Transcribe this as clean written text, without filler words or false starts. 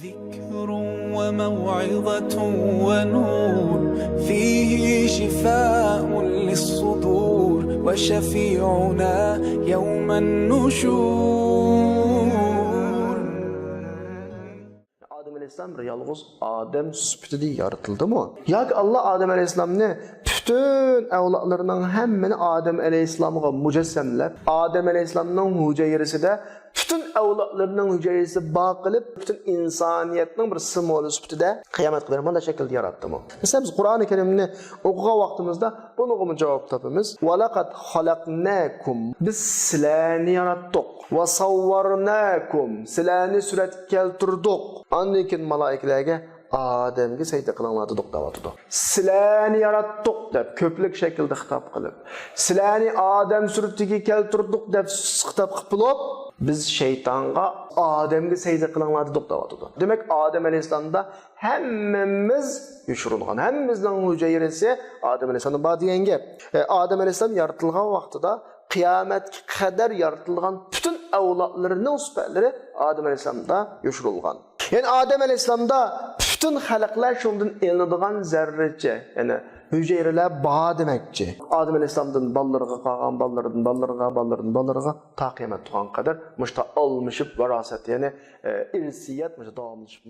ذكر وموعظة ونور فيه شفاء للصدور وشفيعنا يوم النشور. Adem Aleyhisselam yalnız Adem süpütü yaratıldı mı? Ya Allah Adem Aleyhisselam'ı bütün evlatlarının hemmini Adem Aleyhisselam'a mücessemlep, Adem Aleyhisselam'ın hücresi de bütün evlatlarının hücresi bağılıp, bütün insaniyetinin bir simvolu süpütü de kıyamet kıyamet da şekilde yarattı mı? Mesela biz Kur'an-ı Kerim'ini okuğa vaktimizde bunu cevap tapımız. وَلَقَدْ خَلَقْنَاكُمْ Biz silahını yarattık. وَصَوَّرْنَاكُمْ Silahını suret keltirdik. Andikin malaikelerge Adem'e secde kılanlardı doktavatdı. Silahını yarattık deb köplük şekilde hitap kılıp, silahını Adem suretiga keltirdik deb hitap kılıp, biz şeytanga Adem'e secde kılanlardı doktavatdı. Demek Adem Aleyhisselam'da hemmimiz yuşurulgan, hemmimizden hücresi Adem Aleyhisselam'ın badiyen gep. Adem Aleyhisselam yaratılgan vaqtida kıyamet kadar yaratılgan bütün evlatlarının süperleri Adem Aleyhisselam'da yuşurulgan. Yani Adem Aleyhisselam'da bütün halaklar şundan elinadigan zerrece, yani hücreler bağ demekçi. Adem Aleyhisselam'dan ballarına kalgan, ballarına ta kıyamet tuğan kadar müşta almışıp veraset, yani irsiyet müşta dağılmışıp.